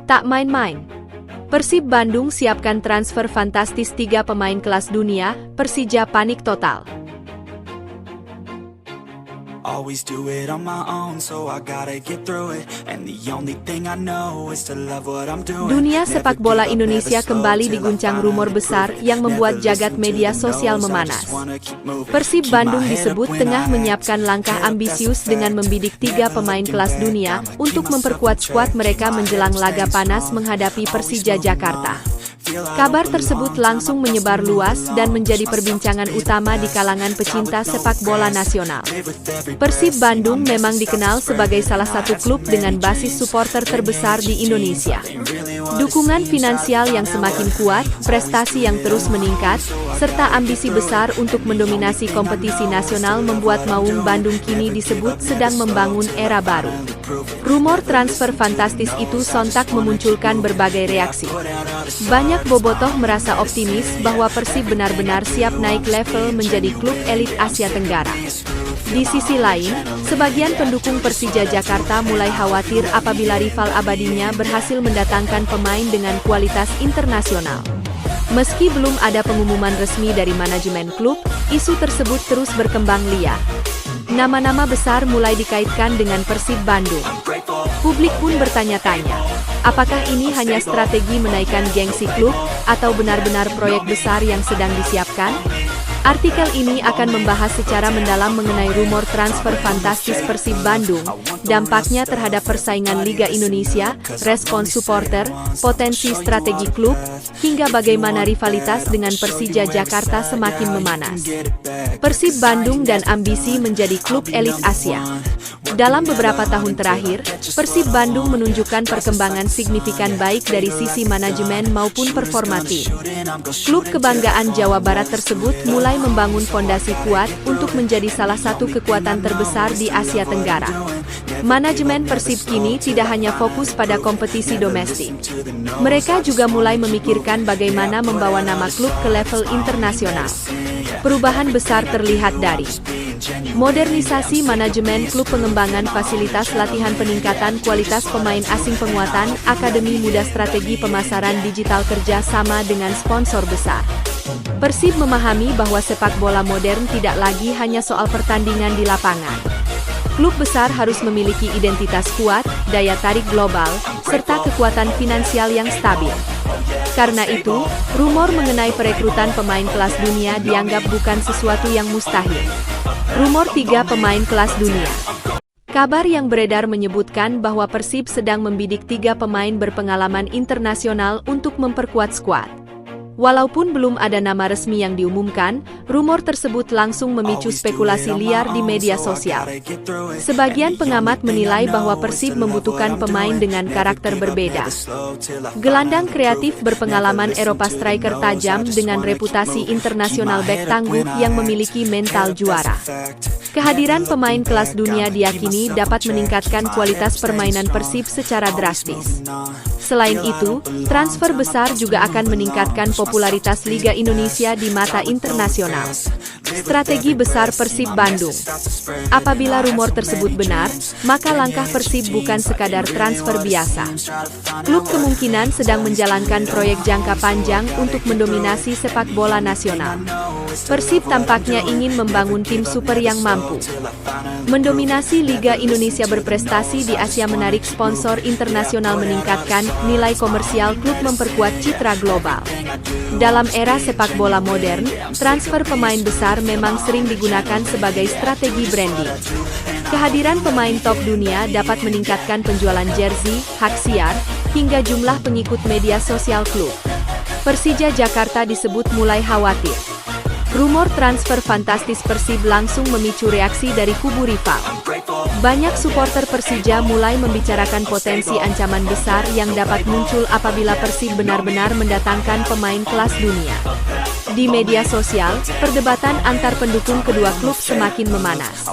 Tak main-main. Persib Bandung siapkan transfer fantastis 3 pemain kelas dunia, Persija panik total. Always do it on my own, so I gotta get through it. And the only thing I know is to love what I'm doing. Dunia sepak bola Indonesia kembali diguncang rumor besar yang membuat jagat media sosial memanas. Persib Bandung disebut tengah menyiapkan langkah ambisius dengan membidik 3 pemain kelas dunia untuk memperkuat skuad mereka menjelang laga panas menghadapi Persija Jakarta. Kabar tersebut langsung menyebar luas dan menjadi perbincangan utama di kalangan pecinta sepak bola nasional. Persib Bandung memang dikenal sebagai salah satu klub dengan basis supporter terbesar di Indonesia. Dukungan finansial yang semakin kuat, prestasi yang terus meningkat, serta ambisi besar untuk mendominasi kompetisi nasional membuat Maung Bandung kini disebut sedang membangun era baru. Rumor transfer fantastis itu sontak memunculkan berbagai reaksi. Banyak bobotoh merasa optimis bahwa Persib benar-benar siap naik level menjadi klub elit Asia Tenggara. Di sisi lain, sebagian pendukung Persija Jakarta mulai khawatir apabila rival abadinya berhasil mendatangkan pemain dengan kualitas internasional. Meski belum ada pengumuman resmi dari manajemen klub, isu tersebut terus berkembang liar. Nama-nama besar mulai dikaitkan dengan Persib Bandung. Publik pun bertanya-tanya, apakah ini hanya strategi menaikkan gengsi klub, atau benar-benar proyek besar yang sedang disiapkan? Artikel ini akan membahas secara mendalam mengenai rumor transfer fantastis Persib Bandung, dampaknya terhadap persaingan Liga Indonesia, respons supporter, potensi strategi klub, hingga bagaimana rivalitas dengan Persija Jakarta semakin memanas. Persib Bandung dan ambisi menjadi klub elit Asia. Dalam beberapa tahun terakhir, Persib Bandung menunjukkan perkembangan signifikan baik dari sisi manajemen maupun performa tim. Klub kebanggaan Jawa Barat tersebut mulai membangun fondasi kuat untuk menjadi salah satu kekuatan terbesar di Asia Tenggara. Manajemen Persib kini tidak hanya fokus pada kompetisi domestik. Mereka juga mulai memikirkan bagaimana membawa nama klub ke level internasional. Perubahan besar terlihat dari modernisasi manajemen klub, pengembangan fasilitas latihan, peningkatan kualitas pemain asing, penguatan akademi muda, strategi pemasaran digital, kerja sama dengan sponsor besar. Persib memahami bahwa sepak bola modern tidak lagi hanya soal pertandingan di lapangan. Klub besar harus memiliki identitas kuat, daya tarik global, serta kekuatan finansial yang stabil. Karena itu, rumor mengenai perekrutan pemain kelas dunia dianggap bukan sesuatu yang mustahil. Rumor 3 pemain kelas dunia. Kabar yang beredar menyebutkan bahwa Persib sedang membidik 3 pemain berpengalaman internasional untuk memperkuat skuad. Walaupun belum ada nama resmi yang diumumkan, rumor tersebut langsung memicu spekulasi liar di media sosial. Sebagian pengamat menilai bahwa Persib membutuhkan pemain dengan karakter berbeda. Gelandang kreatif berpengalaman Eropa, striker tajam dengan reputasi internasional, bek tangguh yang memiliki mental juara. Kehadiran pemain kelas dunia diyakini dapat meningkatkan kualitas permainan Persib secara drastis. Selain itu, transfer besar juga akan meningkatkan popularitas Liga Indonesia di mata internasional. Strategi besar Persib Bandung. Apabila rumor tersebut benar, maka langkah Persib bukan sekadar transfer biasa. Klub kemungkinan sedang menjalankan proyek jangka panjang untuk mendominasi sepak bola nasional. Persib tampaknya ingin membangun tim super yang mampu mendominasi Liga Indonesia, berprestasi di Asia, menarik sponsor internasional, meningkatkan nilai komersial klub, memperkuat citra global. Dalam era sepak bola modern, transfer pemain besar memang sering digunakan sebagai strategi branding. Kehadiran pemain top dunia dapat meningkatkan penjualan jersey, hak siar, hingga jumlah pengikut media sosial klub. Persija Jakarta disebut mulai khawatir. Rumor transfer fantastis Persib langsung memicu reaksi dari kubu rival. Banyak supporter Persija mulai membicarakan potensi ancaman besar yang dapat muncul apabila Persib benar-benar mendatangkan pemain kelas dunia. Di media sosial, perdebatan antar pendukung kedua klub semakin memanas.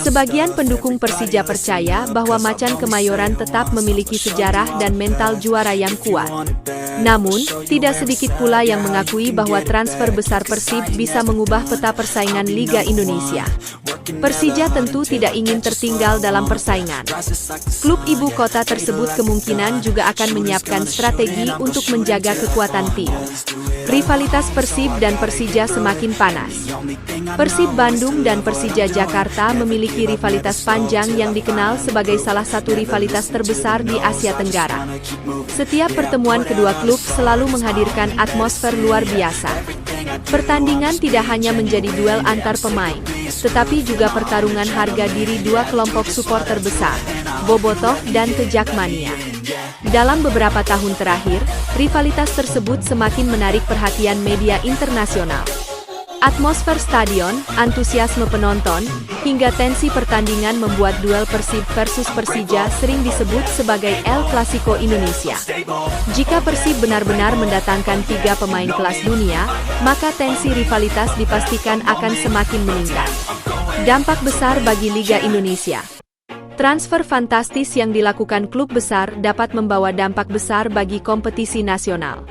Sebagian pendukung Persija percaya bahwa Macan Kemayoran tetap memiliki sejarah dan mental juara yang kuat. Namun, tidak sedikit pula yang mengakui bahwa transfer besar Persib bisa mengubah peta persaingan Liga Indonesia. Persija tentu tidak ingin tertinggal dalam persaingan. Klub ibu kota tersebut kemungkinan juga akan menyiapkan strategi untuk menjaga kekuatan tim. Rivalitas Persib dan Persija semakin panas. Persib Bandung dan Persija Jakarta memiliki rivalitas panjang yang dikenal sebagai salah satu rivalitas terbesar di Asia Tenggara. Setiap pertemuan kedua klub selalu menghadirkan atmosfer luar biasa. Pertandingan tidak hanya menjadi duel antar pemain, tetapi juga pertarungan harga diri dua kelompok supporter besar, Bobotoh dan Jakmania. Dalam beberapa tahun terakhir, rivalitas tersebut semakin menarik perhatian media internasional. Atmosfer stadion, antusiasme penonton, hingga tensi pertandingan membuat duel Persib versus Persija sering disebut sebagai El Clasico Indonesia. Jika Persib benar-benar mendatangkan 3 pemain kelas dunia, maka tensi rivalitas dipastikan akan semakin meningkat. Dampak besar bagi Liga Indonesia. Transfer fantastis yang dilakukan klub besar dapat membawa dampak besar bagi kompetisi nasional.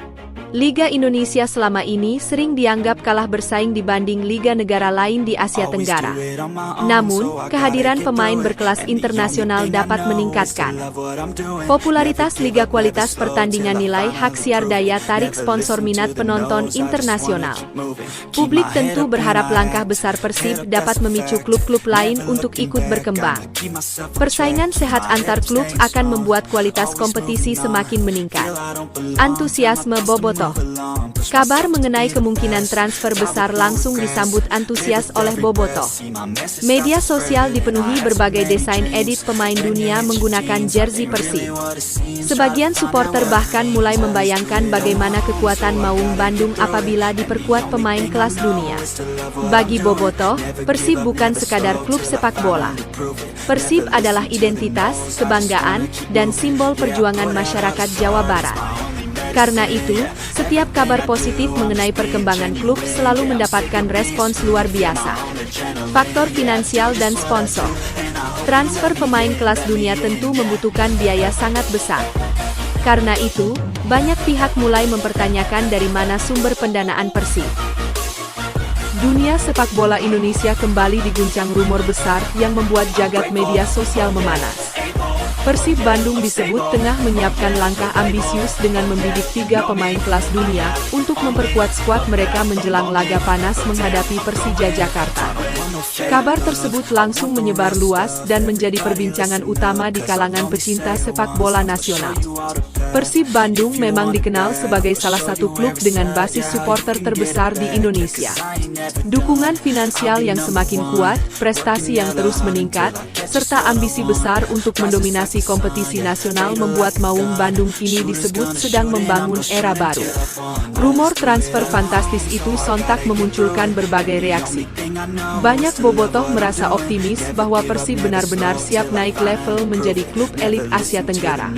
Liga Indonesia selama ini sering dianggap kalah bersaing dibanding liga negara lain di Asia Tenggara. Namun, kehadiran pemain berkelas internasional dapat meningkatkan popularitas liga, kualitas pertandingan, nilai hak siar, daya tarik sponsor, minat penonton internasional. Publik tentu berharap langkah besar Persib dapat memicu klub-klub lain untuk ikut berkembang. Persaingan sehat antar klub akan membuat kualitas kompetisi semakin meningkat. Antusiasme Bobotoh. Kabar mengenai kemungkinan transfer besar langsung disambut antusias oleh Bobotoh. Media sosial dipenuhi berbagai desain edit pemain dunia menggunakan jersey Persib. Sebagian supporter bahkan mulai membayangkan bagaimana kekuatan Maung Bandung apabila diperkuat pemain kelas dunia. Bagi Bobotoh, Persib bukan sekadar klub sepak bola. Persib adalah identitas, kebanggaan, dan simbol perjuangan masyarakat Jawa Barat. Karena itu, setiap kabar positif mengenai perkembangan klub selalu mendapatkan respons luar biasa. Faktor finansial dan sponsor. Transfer pemain kelas dunia tentu membutuhkan biaya sangat besar. Karena itu, banyak pihak mulai mempertanyakan dari mana sumber pendanaan Persib. Dunia sepak bola Indonesia kembali diguncang rumor besar yang membuat jagat media sosial memanas. Persib Bandung disebut tengah menyiapkan langkah ambisius dengan membidik 3 pemain kelas dunia untuk memperkuat skuad mereka menjelang laga panas menghadapi Persija Jakarta. Kabar tersebut langsung menyebar luas dan menjadi perbincangan utama di kalangan pecinta sepak bola nasional. Persib Bandung memang dikenal sebagai salah satu klub dengan basis supporter terbesar di Indonesia. Dukungan finansial yang semakin kuat, prestasi yang terus meningkat, serta ambisi besar untuk mendominasi kompetisi nasional membuat Maung Bandung kini disebut sedang membangun era baru. Rumor transfer fantastis itu sontak memunculkan berbagai reaksi. Banyak bobotoh merasa optimis bahwa Persib benar-benar siap naik level menjadi klub elit Asia Tenggara.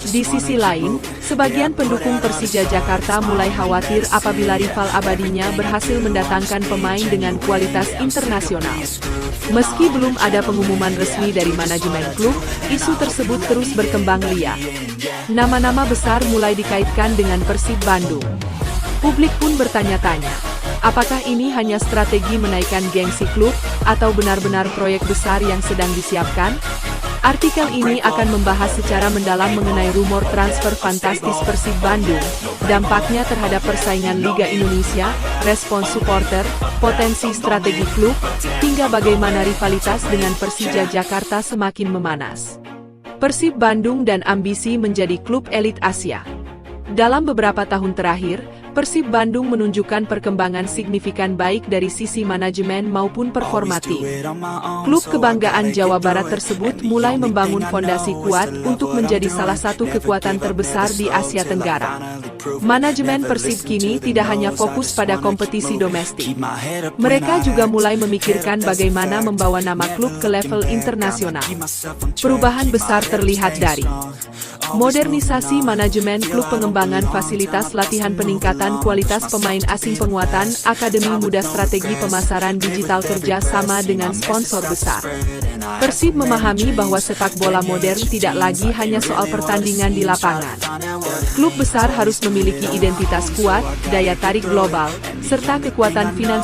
Di sisi lain, sebagian pendukung Persija Jakarta mulai khawatir apabila rival abadinya berhasil mendatangkan pemain dengan kualitas internasional. Meski belum ada pengumuman resmi dari manajemen klub, isu tersebut terus berkembang liat. Nama-nama besar mulai dikaitkan dengan Persib Bandung. Publik pun bertanya-tanya, apakah ini hanya strategi menaikkan gengsi klub, atau benar-benar proyek besar yang sedang disiapkan? Artikel ini akan membahas secara mendalam mengenai rumor transfer fantastis Persib Bandung, dampaknya terhadap persaingan Liga Indonesia, respons supporter, potensi strategi klub, hingga bagaimana rivalitas dengan Persija Jakarta semakin memanas. Persib Bandung dan ambisi menjadi klub elit Asia. Dalam beberapa tahun terakhir, Persib Bandung menunjukkan perkembangan signifikan baik dari sisi manajemen maupun performa tim. Klub kebanggaan Jawa Barat tersebut mulai membangun fondasi kuat untuk menjadi salah satu kekuatan terbesar di Asia Tenggara. Manajemen Persib kini tidak hanya fokus pada kompetisi domestik. Mereka juga mulai memikirkan bagaimana membawa nama klub ke level internasional. Perubahan besar terlihat dari modernisasi manajemen klub, pengembangan fasilitas latihan, peningkatan kualitas pemain asing, penguatan akademi muda, strategi pemasaran digital, kerja sama dengan sponsor besar. Persib memahami bahwa sepak bola modern tidak lagi hanya soal pertandingan di lapangan. Klub besar harus memiliki identitas kuat, daya tarik global, serta kekuatan finansial